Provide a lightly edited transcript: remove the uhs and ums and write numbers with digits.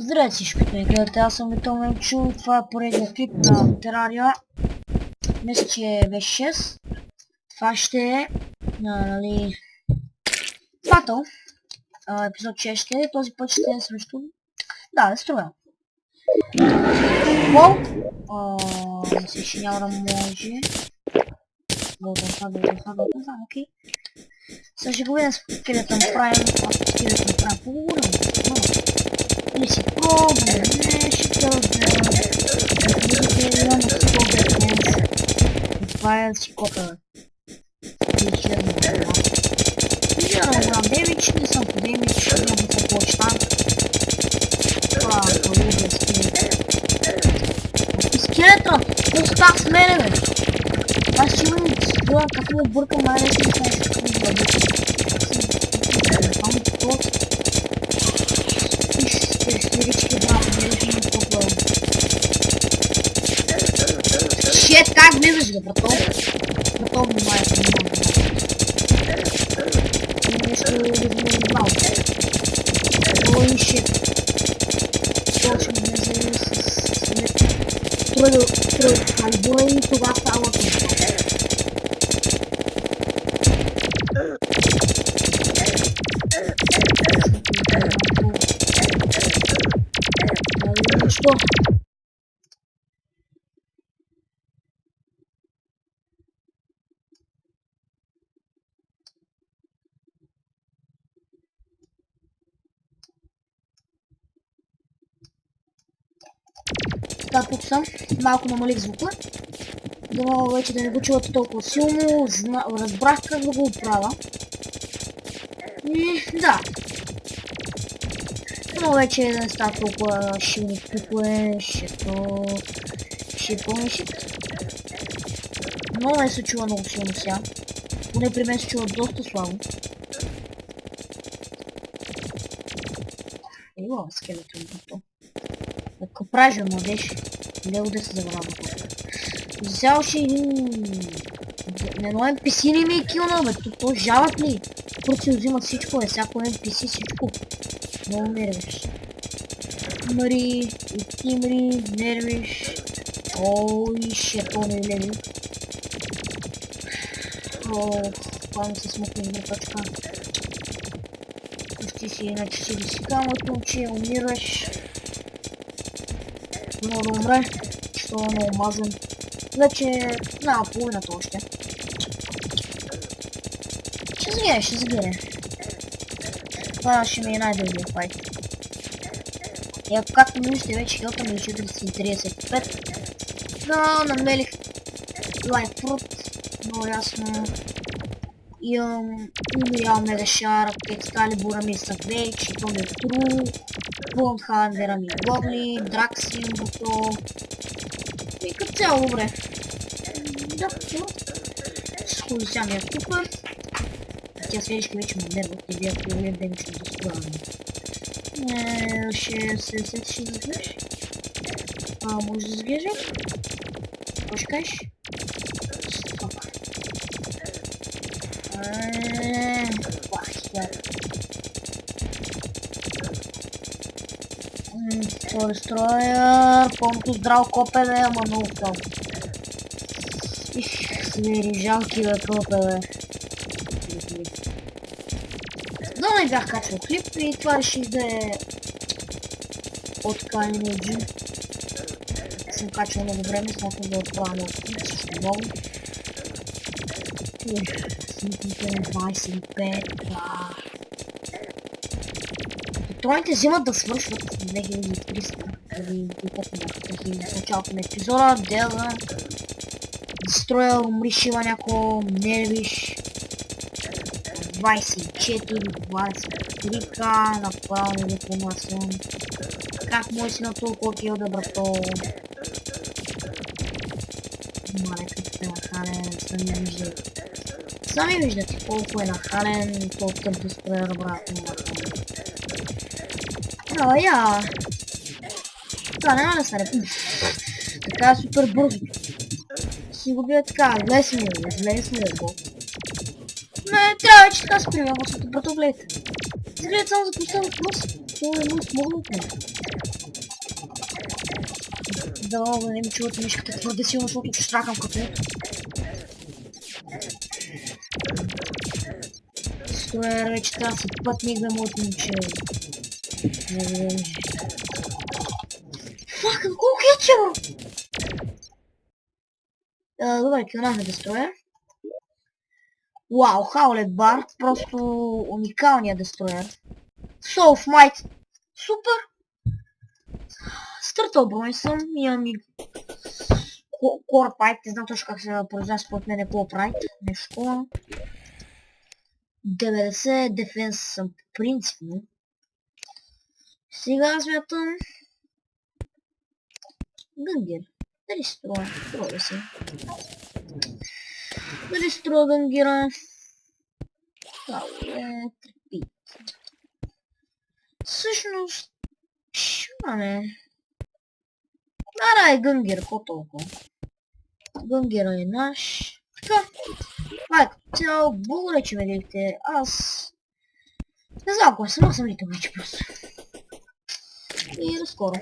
Здравейте всички, които ме гледате, аз съм Витоменчо, това е поредният клип на Терария. Мисля, че беше 6. Това ще е, нали, Батъл. Епизод 6 ще е, този път ще е срещу... Да, Дестроя. Гол. Мисля, че няма да може. Голден, окей. Сега ще го видим с скелетън правим, ако скелетън правим по-голям. Или си пробваме нещо да това е си копа. Виждам голям демидж, не съм по демидж, няма да се получи там. Това е лудия скелет. Скелета! Остав с мене, бе! Аз ще имам това, като му бъркам най-лесно не знаеш какво да бъде. Само това. Шет, как влизаш, бе, братол? Братол, внимай, нещо възможно. Ой, шет. Точно влезе с тройка калибура и това става това. Что? Да, тук съм. Малко намалих звука. Дано вече да не го чувате толкова силно. Разбрах как да го оправя. И да. Но вече да не става толкова шилни клипове, шито... Но не се чува много силно сега. Поне при мен се чува доста слабо. Ево, скелетон бото. Ако пража, младеж. Лево да се забравя. Взял ще един... Едно NPC не ми е килнал, бе. То жалът ли? Просто си взимат всичко, бе. Всяко NPC всичко. Много нервиш. Мари, и ти Мари, нервиш. Ой, шетони леви. Това ми се смъкне една точка. Пусти си иначе си висика, моето момче, умираш. Много да умре, що е много мазен. Вече няма половината още. Ще сгине. Това ще ми е най-дългия файт. И ако както виждате вече хилта ми е 435. Но намерих лайфрут. Много ясно. Имам мега шарк, екскалибура ми са вече, то ми е тру. Волнхандера ми е гобли, драксин, бото. И като цяло добре. Да, все. Сходи сега ми е тук. Тя следващи вече ме нерват и бях половин ден ще да справям. Ще изглеждаш. Може да изглеждаш? Какво ще кажеш? Стоп. Това дестроя. Пълното здраво копе, бе, ама много слабо. Свери, жалки, бе, копе, бе. Но не бях качвал клип и това реших да е от Калинеджи. Съм качвал много време, смятам да отправя много клип, също много. Сникните на 25. Патроните взимат да свършват 2300. Или в началото на епизода, дела. Дестроя, умри, шива няко, нервиш. 24-23к, направо не допомасвам. Как може си на толкова кил да брато? Мале, като е нахален, сами виждате колко е нахален, толкова дестроя, брат. Я. Това няма да стане. Така е супер бързо. Си го бия така, излез ми, бо. Не, трябва вече така се приема, защото братоглед. Изглежда само за последно плюс. Това е много смогнато. дано да не ми чувате мишката твърде силно, защото ще штракам като Строя вече тази път мигна моето момче. Не знам. Факън, колко е че, бро? Добре, килнахме дестроя. Вау, Хаулет Барт, просто уникалният дестроер. Soul of Might, супер! Стъртал брони съм, имам и Core Pipe, не знам точно как се произнася според мен е Core Pipe, нещо такова. 90 дефенс съм принципно. Сега смятам... Гънгер. Дали строя? Строя се. Дали строя гънгера? Хаулет, репит. Всъщност... Шимаме. Ара е гънгер, какво толкова? Гънгера е наш. Така. Това е като цяло. Благодаря, че ме гледахте. Аз... Не знам кой съм, аз съм литъл вече просто. И до скоро.